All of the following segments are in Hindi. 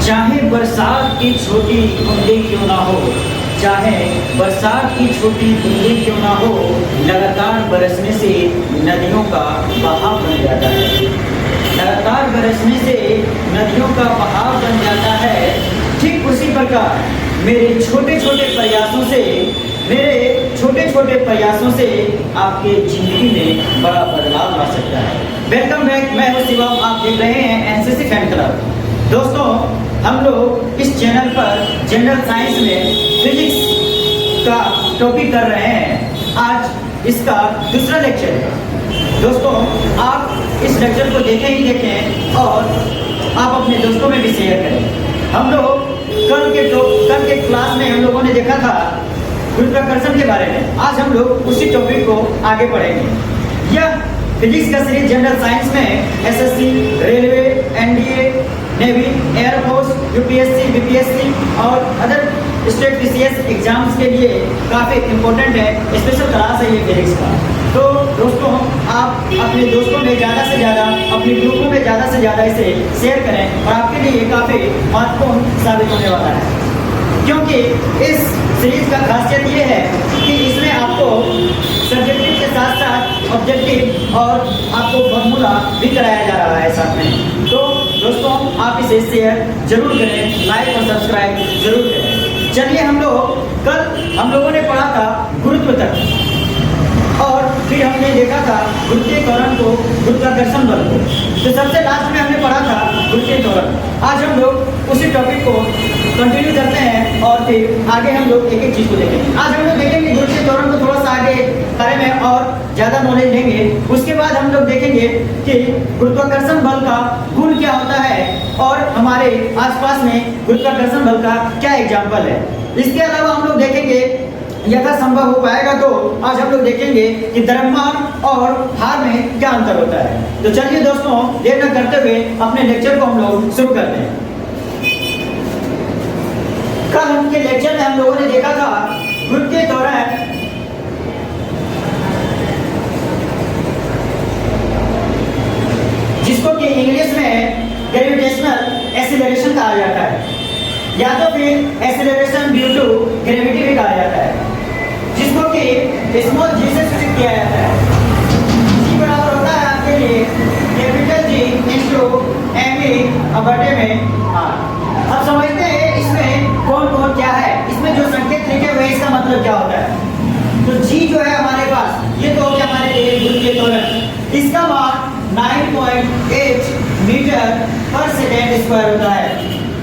चाहे बरसात की छोटी बूंदें क्यों ना हो, चाहे बरसात की छोटी बूंदें क्यों ना हो, लगातार बरसने से नदियों का बहाव बन जाता है। लगातार बरसने से नदियों का बहाव बन जाता है। ठीक उसी प्रकार मेरे छोटे छोटे प्रयासों से आपके जिंदगी में बड़ा बदलाव ला सकता है। वेलकम बैक, मैं हूं शिवम, आप देख रहे हैं एनसीसी फैन क्लब। दोस्तों, हम लोग इस चैनल पर जनरल साइंस में फिजिक्स का टॉपिक कर रहे हैं। आज इसका दूसरा लेक्चर है। दोस्तों, आप इस लेक्चर को देखें और आप अपने दोस्तों में भी शेयर करें। हम लोग कल के क्लास में हम लोगों ने देखा था गुरुत्वाकर्षण के बारे में। आज हम लोग उसी टॉपिक को आगे पढ़ेंगे। यह फिजिक्स का सीरीज जनरल साइंस में SSC, railway, NDA, navy, air force, UPSC, BPSC और अदर स्टेट पीसीएस एग्जाम्स के लिए काफ़ी इम्पोर्टेंट है। स्पेशल क्लास है ये फिजिक्स का। तो दोस्तों, आप अपने दोस्तों में ज़्यादा से ज़्यादा, अपने ग्रुपों में ज़्यादा से ज़्यादा इसे शेयर करें और आपके लिए ये काफ़ी महत्वपूर्ण साबित होने वाला है। क्योंकि इस सीरीज का खासियत ये है कि इसमें आपको सब्जेक्टिव के साथ साथ ऑब्जेक्टिव और आपको फॉर्मूला भी कराया जा रहा है साथ में। तो दोस्तों, आप इसे शेयर जरूर करें, लाइक और सब्सक्राइब जरूर करें। चलिए, हम लोगों ने पढ़ा था गुरुत्व तक और फिर हमने देखा था गुरुत्वीय त्वरण को, गुरुत्वाकर्षण बल को। तो सबसे लास्ट में हमने पढ़ा था गुरुत्वीय त्वरण। आज हम लोग उसी टॉपिक को कंटिन्यू करते हैं और फिर आगे हम लोग एक एक चीज़ को देखेंगे। आज हम लोग देखेंगे गुरुत्वीय त्वरण को थोड़ा सा आगे बारे में और ज़्यादा नॉलेज लेंगे। उसके बाद हम लोग देखेंगे कि गुरुत्वाकर्षण बल का गुण क्या होता है और हमारे आसपास में गुरुत्वाकर्षण बल का क्या एग्जाम्पल है। इसके अलावा हम लोग देखेंगे, यथा संभव हो पाएगा तो आज हम लोग देखेंगे कि द्रव्यमान और भार में क्या अंतर होता है। तो चलिए दोस्तों, देर न करते हुए अपने लेक्चर को हम लोग शुरू करते हैं। कल के लेक्चर में हम लोगों ने देखा था गुरुत्वीय त्वरण, जिसको कि इंग्लिश में ग्रेविटेशनल एक्सीलरेशन कहा जाता है, या तो फिर एक्सीलरेशन ड्यू टू ग्रेविटी भी कहा जाता है, जिसको कि स्मॉल जी से सूचित किया जाता है। जी बराबर होता है आपके लिए कैपिटल जी इंटू एमई बटे में आर। अब समझते हैं इसमें कौन कौन क्या है। इसमें जो संकेत लिखे हुए हैं इसका मतलब क्या होता है। तो जी जो है हमारे पास, ये तो हो गया हमारे लिए गुरुत्वीय त्वरण। इसका मान 9.8 मीटर पर सेकेंड स्क्वायर होता है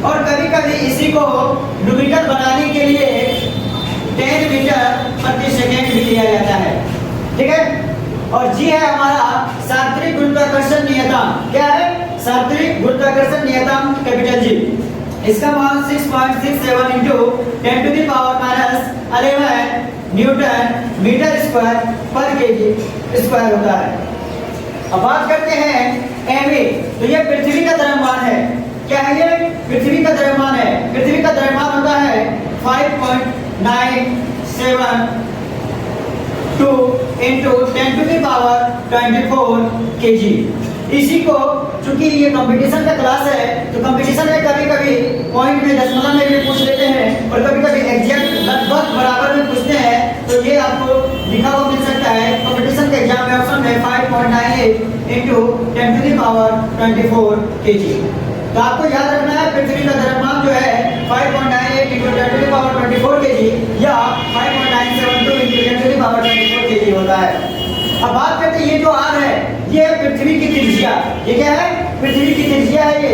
और कभी कभी इसी को न्यूमेरिकल बनाने के लिए 10 मीटर प्रति सेकेंड भी लिया जाता है। ठीक है। और जी है हमारा सार्वत्रिक गुरुत्वाकर्षण नियतांक। क्या है? सार्वत्रिक गुरुत्वाकर्षण नियतांक कैपिटल जी। इसका मान 6.67 into 10 to the power minus 11 newton metre square पर केजी स्क्वायर होता है। अब बात करते हैं एमए। तो ये पृथ्वी का द्रव्यमान है। क्या है ये? पृथ्वी का द्रव्यमान है। पृथ्वी का द्रव्यमान होता है 5.972 into 10 to the power 24 KG. इसी को, चूंकि ये कंपटीशन का क्लास है तो कंपटीशन में कभी कभी पॉइंट में, दशमलव में भी पूछ लेते हैं और कभी कभी एग्जैक्ट लगभग बराबर में पूछते हैं। तो ये आपको लिखा हुआ मिल सकता है कंपटीशन के एग्जाम में ऑप्शन में 5.98 into 10 to the power 24 KG. तो आपको याद रखना है पृथ्वी का द्रव्यमान जो है 5.98 into 10 to the power 24 KG या 5.972 into 10 to the power 24 KG होता है। अब बात करते हैं, ये जो आर है ये है पृथ्वी की त्रिज्या। ये क्या है? पृथ्वी की त्रिज्या है। ये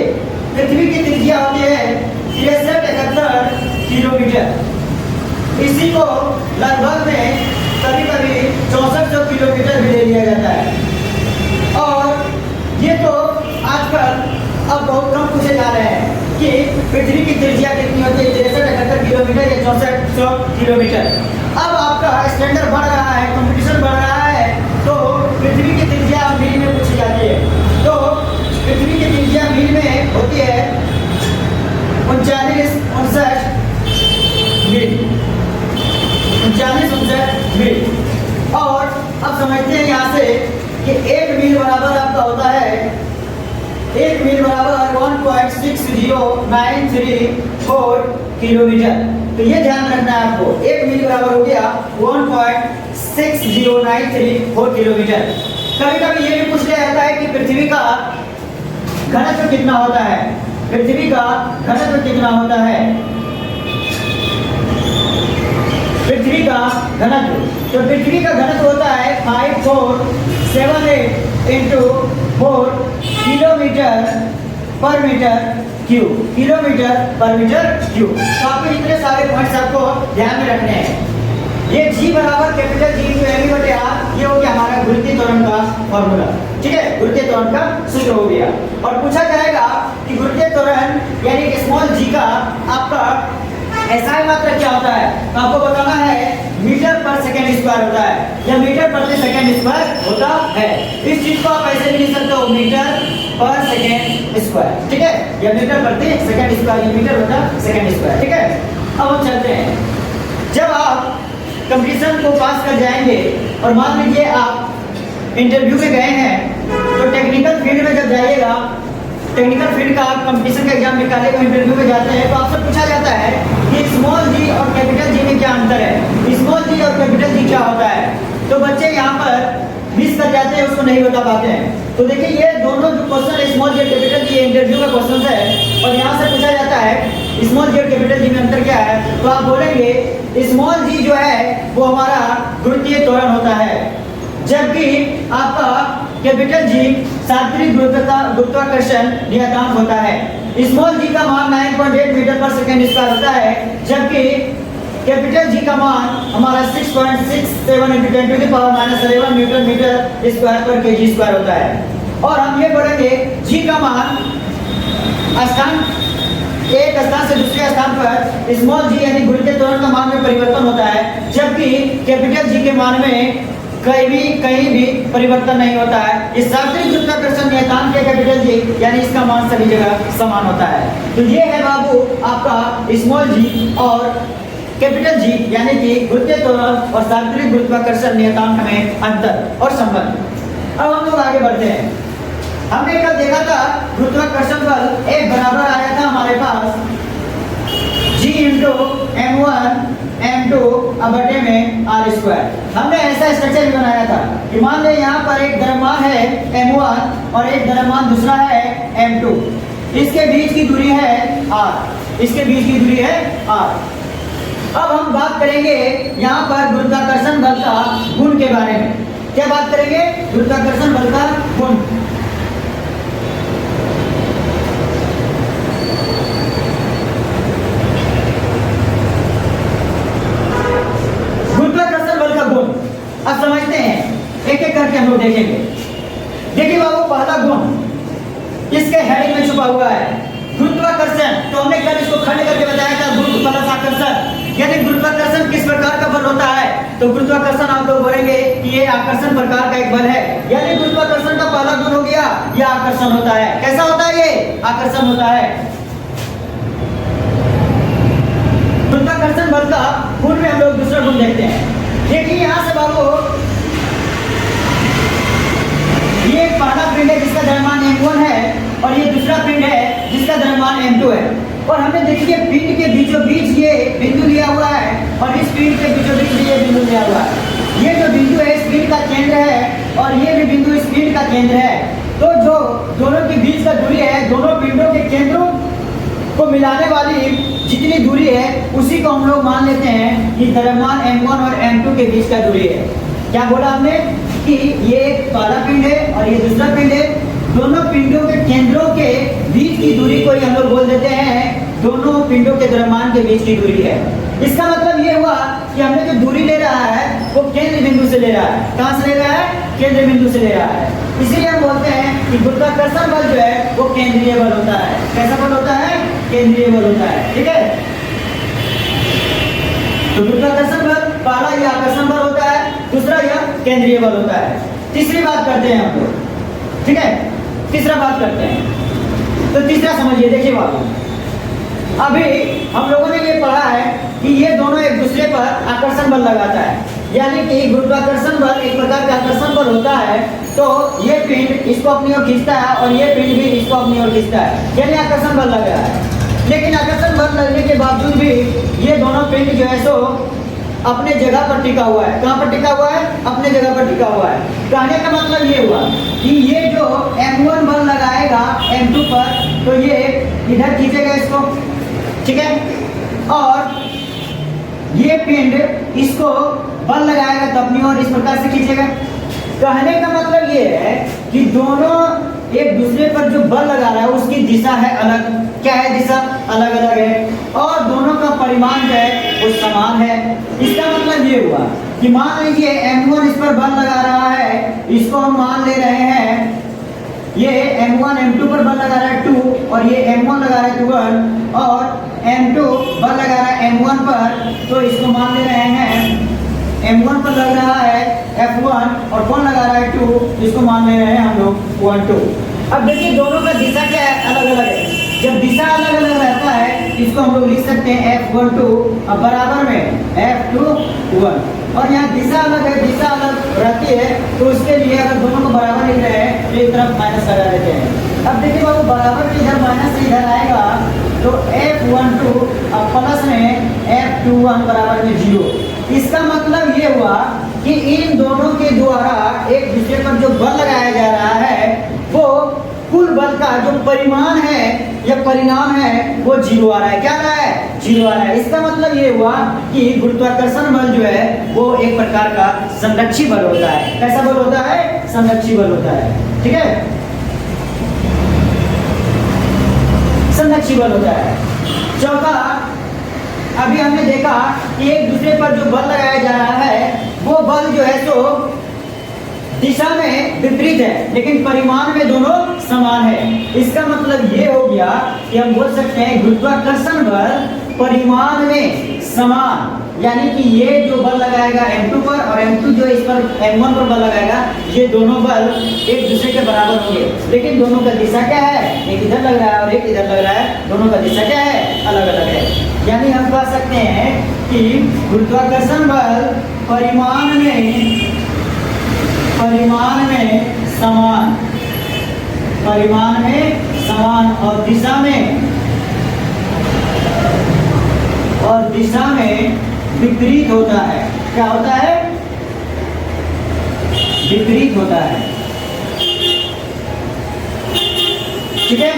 पृथ्वी की त्रिज्या होती है 6371 किलोमीटर। इसी को लगभग में कभी कभी 6400 किलोमीटर भी ले लिया जाता है। और ये तो आजकल अब बहुत कम पूछे जा रहे हैं कि पृथ्वी की त्रिज्या कितनी होती है, 6371 किलोमीटर या 6400 किलोमीटर। अब आपका स्टैंडर्ड बढ़ रहा है, कंपटीशन बढ़ रहा है, तो पृथ्वी की त्रिज्या मील में पूछी जाती है। तो पृथ्वी की त्रिज्या मील में होती है 3959 मील। 3959 मील। और अब समझते हैं यहाँ से कि 1 मील बराबर आपका होता है 1 मील बराबर 1.6093 किलोमीटर। तो ये ध्यान रखना है आपको, 1 मील बराबर हो गया 1.6093 किलोमीटर। कभी कभी ये भी पूछ लिया जाता है कि पृथ्वी का घनत्व कितना होता है, पृथ्वी का घनत्व कितना होता है, पृथ्वी का घनत्व। तो पृथ्वी का घनत्व होता है 5478 × 4 किलोमीटर पर मीटर क्यूब, किलोमीटर पर मीटर क्यूब। तो आपको इतने सारे पॉइंट्स आपको ध्यान में रखने हैं। ये G बराबर कैपिटल G × m/r, ये हो गया हमारा गुरुत्वीय त्वरण का फॉर्मूला। ठीक है, गुरुत्वीय त्वरण का सूत्र हो गया। और पूछा जाएगा कि गुरुत्वीय त्वरण यानी स्मॉल g का आपका SI मात्रा क्या होता है, तो आपको बताना है मीटर पर सेकंड स्क्वायर होता है या मीटर प्रति सेकंड स्क्वायर होता है। इस चीज को आप ऐसे भी लिख सकते हो, मीटर पर सेकंड स्क्वायर। ठीक है, या मीटर प्रति सेकंड स्क्वायर, या मीटर बटा सेकंड स्क्वायर। ठीक है, अब हम चलते हैं। जब आप कंपटीशन को पास कर जाएंगे और मान लीजिए आप इंटरव्यू में गए हैं, तो टेक्निकल फील्ड में जब जाइएगा, टेक्निकल फील्ड का आप कंपटीशन का एग्जाम निकाले को इंटरव्यू में जाते हैं, तो आपसे पूछा जाता है कि स्मॉल जी और कैपिटल जी में क्या अंतर है, स्मॉल जी और कैपिटल जी क्या होता है। तो बच्चे यहाँ पर मिस कर जाते हैं, उसको नहीं बता पाते हैं। तो देखिए ये दोनों जो क्वेश्चन है स्मॉल जी और कैपिटल जी इंटरव्यू का क्वेश्चन है, और यहाँ से पूछा जाता है स्मॉल जी और कैपिटल जी में अंतर क्या है, तो आप बोलेंगे स्मॉल जी जो है वो हमारा गुरुत्वीय त्वरण होता है, जबकि आपका कैपिटल जी सात्विक गुरुत्वाकर्षण नियतांक होता है। स्मॉल जी का मान 9.8 मीटर पर सेकंड स्क्वायर होता है, जबकि कैपिटल जी का मान हमारा 6.67 × 10⁻⁻11 न्यूटन मीटर स्क्वायर पर kg स्क्वायर होता है। और हम ये बोलेंगे जी का मान स्थान एक स्थान से दूसरे स्थान पर स्मॉल जी यानी गुरुत्वीय त्वरण का मान में परिवर्तन होता है, जबकि कैपिटल जी के मान में कहीं भी परिवर्तन नहीं होता है। इस सात्विक गुरुत्वाकर्षण नियतांक के कैपिटल जी यानी इसका मान सभी जगह समान होता है। तो ये है बाबू आपका स्मॉल जी और कैपिटल जी यानी कि गुरुत्वीय त्वरण और सात्विक गुरुत्वाकर्षण नियतांक में अंतर और संबंध। अब हम लोग आगे बढ़ते हैं। हमने कल देखा था गुरुत्वाकर्षण बल एक बराबर आया था हमारे पास G × m1 m2 बटे में r²। हमने ऐसा स्ट्रक्चर भी बनाया था कि मान ले यहाँ पर एक द्रव्यमान है m1 और एक द्रव्यमान दूसरा है m2, इसके बीच की दूरी है r, इसके बीच की दूरी है r। अब हम बात करेंगे यहाँ पर गुरुत्वाकर्षण बल का गुण के बारे में। क्या बात करेंगे? गुरुत्वाकर्षण बल का गुण। अब समझते हैं, एक एक करके हम लोग देखेंगे। देखिए बाबू, पहला गुण इसके हेडिंग में छुपा हुआ है गुरुत्वाकर्षण। तो हमने कल इसको खंड करके बताया था गुरुत्वाकर्षण यानी गुरुत्वाकर्षण किस प्रकार का बल होता है। तो गुरुत्वाकर्षण आप लोग बोलेंगे कि ये आकर्षण प्रकार का एक बल है, यानी गुरुत्वाकर्षण का पहला गुण हो गया ये आकर्षण होता है। कैसा होता है? ये आकर्षण होता है। गुरुत्वाकर्षण बल का गुण में हम लोग दूसरा गुण देखते हैं। देखिए यहाँ से बाबू, ये एक पहला पिंड है जिसका द्रव्यमान m1 है और ये दूसरा पिंड है जिसका द्रव्यमान m2 है। और हमने देखिए पिंड के बीचों बीच ये बिंदु लिया हुआ है और इस पिंड के बीचों बीच ये बिंदु लिया हुआ है। ये जो बिंदु है इस पिंड का केंद्र है और ये भी बिंदु इस पिंड का केंद्र है। तो जो दोनों के बीच का दूरी है, दोनों पिंडों के केंद्रों को मिलाने वाली जितनी दूरी है उसी को हम लोग मान लेते हैं कि द्रव्यमान m1 और m2 के बीच का दूरी है। क्या बोला हमने कि ये एक पहला पिंड है और ये दूसरा पिंड है, दोनों पिंडों के केंद्रों के बीच की दूरी को ही हम लोग बोल देते हैं दोनों पिंडों के द्रव्यमान के बीच की दूरी है। इसका मतलब ये हुआ कि हमने जो दूरी ले रहा है वो केंद्र बिंदु से ले रहा है। कहाँ से ले रहा है? केंद्र बिंदु से ले रहा है। इसीलिए हम बोलते हैं कि गुरुत्वाकर्षण बल जो है वो केंद्रीय बल होता है। कैसा बल होता है? केंद्रीय बल होता है। ठीक है, तो गुरुत्वाकर्षण बल पहला यह आकर्षण बल होता है, दूसरा यह केंद्रीय बल होता है। तीसरी बात करते हैं हम लोग। ठीक है, तीसरा बात करते हैं। तो तीसरा समझिए, देखिए बाबू, अभी हम लोगों ने ये पढ़ा है कि ये दोनों एक दूसरे पर आकर्षण बल लगाता है। यानी कि गुरुत्वाकर्षण बल एक प्रकार का आकर्षण बल होता है, तो ये पिंड इसको अपनी ओर खींचता है और ये पिंड भी इसको अपनी ओर खींचता है, यानी आकर्षण बल लग रहा है। लेकिन आकर्षण बल लगने के बावजूद भी ये दोनों पिंड जो है सो अपने जगह पर टिका हुआ है। कहाँ पर टिका हुआ है? अपने जगह पर टिका हुआ है। कहने का मतलब ये हुआ कि ये जो M1 बल लगाएगा M2 पर, तो ये इधर खींचेगा इसको, ठीक है, और ये पिंड इसको बल लगाएगा तो अपनी ओर इस प्रकार से खींचेगा। कहने का मतलब ये है कि दोनों एक दूसरे पर जो बल लगा रहा है उसकी दिशा है अलग। क्या है? दिशा अलग अलग है, और दोनों का परिमाण जो है वो समान है। इसका मतलब ये हुआ कि मान लीजिए M1 इस पर बल लगा रहा है, इसको हम मान ले रहे हैं ये M1 M2 पर बल लगा रहा है 2, और ये M1 लगा रहा है 1, और M2 बल लगा रहा है M1 पर, तो इसको मान ले रहे हैं M1 पर लग रहा है F1 और कौन लगा रहा है 2, इसको मान ले रहे हैं हम लोग 1 2। अब देखिए दोनों का दिशा क्या है? अलग अलग है। जब दिशा अलग अलग रहता है इसको हम लोग लिख सकते हैं F1 2 और बराबर में F2 1, और यहाँ दिशा अलग है, दिशा अलग रहती है, तो उसके लिए अगर दोनों को बराबर लिख रहे हैं तो एक तरफ माइनस लगा देते हैं। अब देखिए बाबू बराबर में इधर माइनस से इधर आएगा तो F1 2 और प्लस में F2 1 बराबर में 0। इसका मतलब ये हुआ कि इन दोनों के द्वारा एक दूसरे पर जो बल लगाया जा रहा है वो कुल बल का जो परिमाण है या परिणाम है वो 0 आ रहा है। क्या आ रहा है? 0 आ रहा है। इसका मतलब ये हुआ कि गुरुत्वाकर्षण बल जो है वो एक प्रकार का संरक्षी बल होता है। कैसा बल होता है? संरक्षी बल होता है, ठीक है, संरक्षी बल होता है। चौथा, अभी हमने देखा कि एक दूसरे पर जो बल लगाया जा रहा है वो बल जो है तो दिशा में विपरीत है, लेकिन परिमाण में दोनों समान है। इसका मतलब ये हो गया कि हम बोल सकते हैं गुरुत्वाकर्षण बल परिमाण में समान, यानी कि ये जो बल लगाएगा M2 पर और M2 जो इस पर M1 पर बल लगाएगा, ये दोनों बल एक दूसरे के बराबर होंगे, लेकिन दोनों का दिशा क्या है? एक इधर लग रहा है और एक इधर लग रहा है, दोनों का दिशा क्या है? अलग अलग है। यानी हम कह सकते हैं कि गुरुत्वाकर्षण बल परिमाण में समान और दिशा में विपरीत होता है। क्या होता है? विपरीत होता है, ठीक है।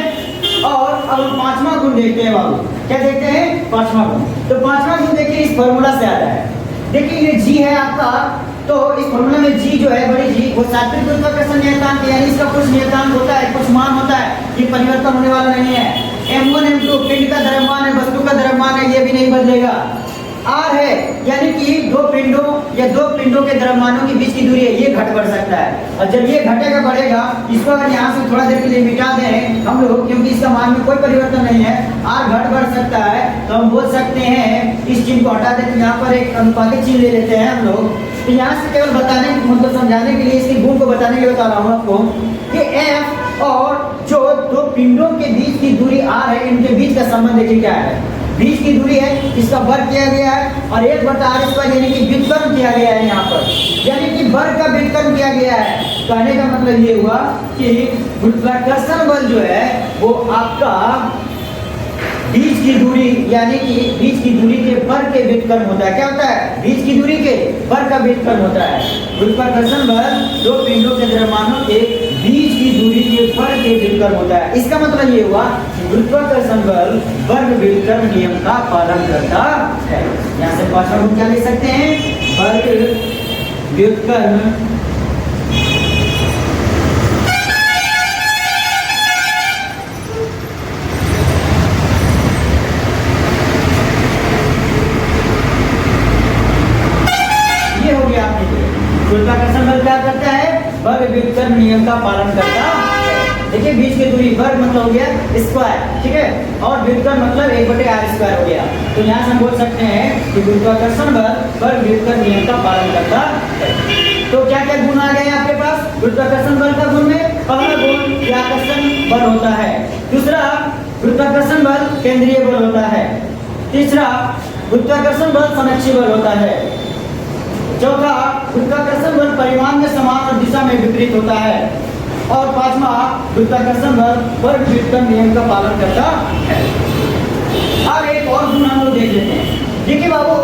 और अब पांचवा गुण देखते हैं बाबू। क्या देखते हैं? पांचवा गुण। तो पांचवा गुण देखिए इस फॉर्मूला से आता है। देखिए ये जी है आपका, तो इस फॉर्मूला में जी जो है बड़ी जी वो सात्विक गुरुत्वाकर्षण नियतांक, यानी इसका कुछ नियतांक होता है, कुछ मान होता है, ये परिवर्तन होने वाला नहीं है। M1 M2 पिंड का द्रव्यमान है, वस्तु का द्रव्यमान है, ये भी नहीं बदलेगा। R है यानी कि दो पिंडों के द्रव्यमानों के बीच की दूरी है, ये घट बढ़ सकता है, और जब ये घटेगा बढ़ेगा, इसको अगर यहाँ से थोड़ा देर के लिए मिटा दें हम लोग, क्योंकि इसका मान में कोई परिवर्तन नहीं है, R घट बढ़ सकता है, तो हम बोल सकते हैं इस चिन्ह को हटा देते हैं, यहाँ पर एक अनुपातिक चिन्ह ले लेते हैं हम लोग। तो यहाँ से केवल बताने मतलब समझाने के लिए, इसके गुण को बताने के लिए बता रहा हूँ आपको कि F और जो दो पिंडों के बीच की दूरी R है, इनके बीच का संबंध देखिए क्या है। बीच की दूरी है, इसका वर्ग किया गया है, और 1/r² यानी कि व्युत्क्रम किया गया है यहाँ पर, यानी कि वर्ग का व्युत्क्रम किया गया है। कहने का मतलब ये हुआ कि गुरुत्वाकर्षण बल जो है वो आपका बीच की दूरी, यानी कि बीच की दूरी के वर्ग के व्युत्क्रम होता है। क्या होता है? बीच की दूरी के वर्ग का व्युत्क्रम होता है। गुरुत्वाकर्षण बल दो पिंडों के द्रव्यमानों के बीच की दूरी के वर्ग के व्युत्क्रम होता है। इसका मतलब ये हुआ कि गुरुत्वाकर्षण बल वर्ग व्युत्क्रम नियम का पालन करता है। यहाँ से पांचवा गुण क्या ले सकते हैं? वर्ग व्युत्क्रम गुरुत्वाकर्षण बल क्या करता है? वर्ग व्युत्क्रम नियम का पालन करता है। देखिए बीच की दूरी वर्ग मतलब हो गया स्क्वायर, ठीक है, और व्युत्क्रम मतलब 1/r² हो गया। तो यहाँ से हम बोल सकते हैं कि गुरुत्वाकर्षण बल वर्ग व्युत्क्रम नियम का पालन करता है। तो क्या क्या गुण आ गए आपके पास गुरुत्वाकर्षण बल का गुण में? पहला गुण आकर्षण बल होता है, दूसरा गुरुत्वाकर्षण बल केंद्रीय बल होता है, तीसरा गुरुत्वाकर्षण बल संरक्षी बल होता है, चौथा, गुरुत्वाकर्षण बल परिमाण में समान और दिशा में विपरीत होता है। और पांचवा, गुरुत्वाकर्षण बल वर्ग व्युत्पन्न नियम का पालन करता है। अब एक और गुण हम लोग देख लेते हैं। देखिए बाबू,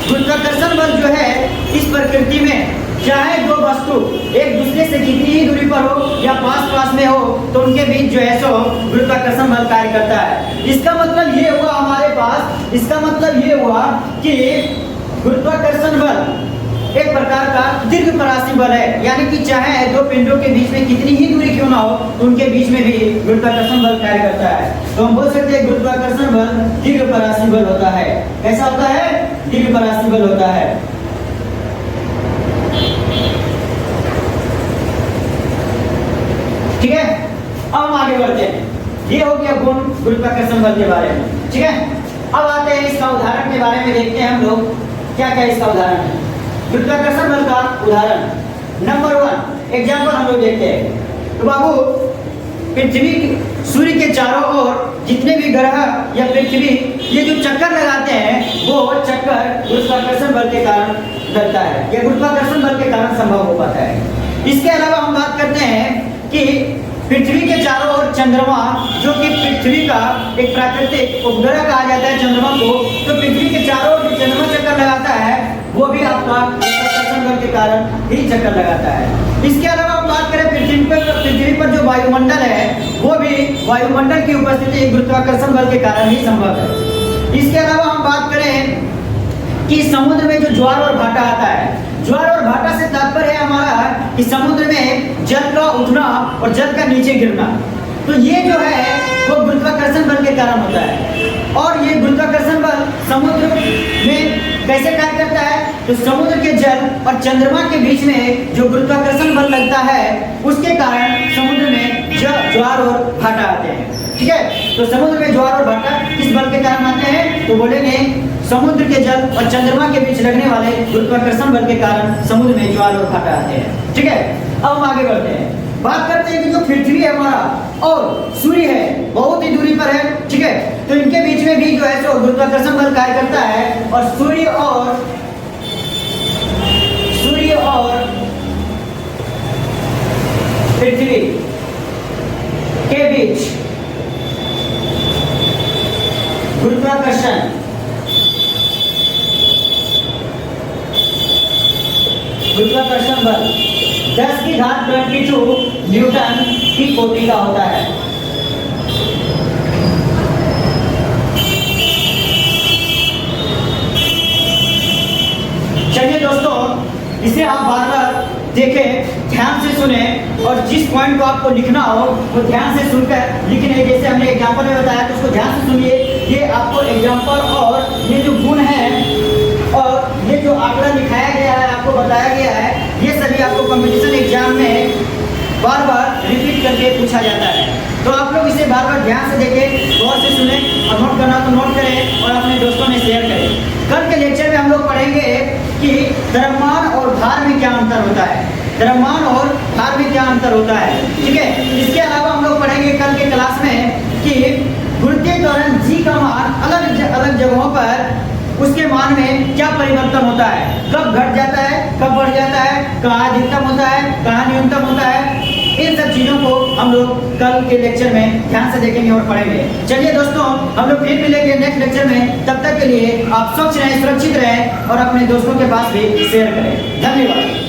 गुरुत्वाकर्षण बल जो है इस प्रकृति में चाहे दो वस्तु एक दूसरे से कितनी ही दूरी पर हो या पास पास में हो तो उनके बीच जो है सो गुरुत्वाकर्षण बल कार्य करता है। इसका मतलब ये हुआ हमारे पास, इसका मतलब ये हुआ कि गुरुत्वाकर्षण बल एक प्रकार का दीर्घपरासी बल है, यानी कि चाहे दो पिंडों के बीच में कितनी ही दूरी क्यों ना हो तो उनके बीच में भी गुरुत्वाकर्षण बल कार्य करता है। तो हम बोल सकते हैं गुरुत्वाकर्षण बल दीर्घपरासी बल होता है। कैसा होता है? दीर्घपरासी बल होता है। ठीक है, अब हम आगे बढ़ते हैं। ये हो गया गुण गुरुत्वाकर्षण बल के बारे में। ठीक है, अब आते हैं इसका उदाहरण के बारे में, देखते हैं हम लोग क्या क्या इसका उदाहरण है। गुरुत्वाकर्षण बल का उदाहरण नंबर 1 एग्जाम्पल हम लोग देखते हैं। तो बाबू, पृथ्वी सूर्य के चारों ओर जितने भी ग्रह या पृथ्वी ये जो चक्कर लगाते हैं वो चक्कर गुरुत्वाकर्षण बल के कारण लगता है या गुरुत्वाकर्षण बल के कारण संभव हो पाता है। इसके अलावा हम बात करते हैं कि पृथ्वी के चारों ओर चंद्रमा, जो कि पृथ्वी का एक प्राकृतिक उपग्रह कहा जाता है चंद्रमा को, तो पृथ्वी के चारों ओर जो चंद्रमा चक्कर लगाता है वो भी आपका गुरुत्वाकर्षण बल के कारण ही चक्कर लगाता है। इसके अलावा हम बात करें पृथ्वी पर जो वायुमंडल है वो भी वायुमंडल की उपस्थिति गुरुत्वाकर्षण बल के कारण ही संभव है। इसके अलावा हम बात करें कि समुद्र में जो ज्वार और भाटा आता है, ज्वार और भाटा से तात्पर्य है हमारा कि समुद्र में जल का उठना और जल का नीचे गिरना, तो ये जो है वो गुरुत्वाकर्षण बल के कारण होता है। और ये गुरुत्वाकर्षण बल समुद्र में कैसे कार्य करता है? तो समुद्र के जल और चंद्रमा के बीच में जो गुरुत्वाकर्षण बल लगता है उसके कारण समुद्र में ज्वार और भाटा आते हैं। ठीक है, तो समुद्र में ज्वार और भाटा किस बल के कारण आते हैं? तो बोलेंगे समुद्र के जल और चंद्रमा के बीच लगने वाले गुरुत्वाकर्षण बल के कारण समुद्र में ज्वार और भाटा आते हैं। ठीक है, अब हम आगे बढ़ते हैं, बात करते हैं कि जो पृथ्वी है हमारा और सूर्य है बहुत ही दूरी पर है। ठीक है, तो इनके बीच में भी जो है सो गुरुत्वाकर्षण बल कार्य करता है और सूर्य और पृथ्वी के बीच गुरुत्वाकर्षण बल 10⁻²2 न्यूटन की कोटि का होता है। चलिए दोस्तों, इसे आप बार बार देखें, ध्यान से सुने और जिस पॉइंट को आपको लिखना हो वो ध्यान से सुनकर लिखने। जैसे हमने एग्जाम्पल में बताया तो उसको ध्यान से सुनिए। ये आपको एग्जाम्पल और ये जो गुण है और ये जो आंकड़ा दिखाया गया है, आपको बताया गया है, ये सभी आपको कंपटीशन एग्जाम में बार बार रिपीट करके पूछा जाता है। तो आप लोग इसे बार बार ध्यान से देखें, गौर से सुने और नोट करना तो नोट करें और अपने दोस्तों में शेयर करें। कल के लेक्चर में हम लोग पढ़ेंगे कि द्रव्यमान और भार में क्या अंतर होता है, द्रव्यमान और भार में क्या अंतर होता है। ठीक है, इसके अलावा हम लोग पढ़ेंगे कल के क्लास में कि गुरुत्वीय त्वरण g का मान अलग अलग जगहों पर उसके मान में क्या परिवर्तन होता है, कब घट जाता है, कब बढ़ जाता है, कहाँ अधिकतम होता है, कहाँ न्यूनतम होता है। इन सब चीजों को हम लोग कल के लेक्चर में ध्यान से देखेंगे और पढ़ेंगे। चलिए दोस्तों, हम लोग फिर मिलेंगे नेक्स्ट लेक्चर में। तब तक के लिए आप स्वच्छ रहें, सुरक्षित रहें और अपने दोस्तों के पास भी शेयर करें। धन्यवाद।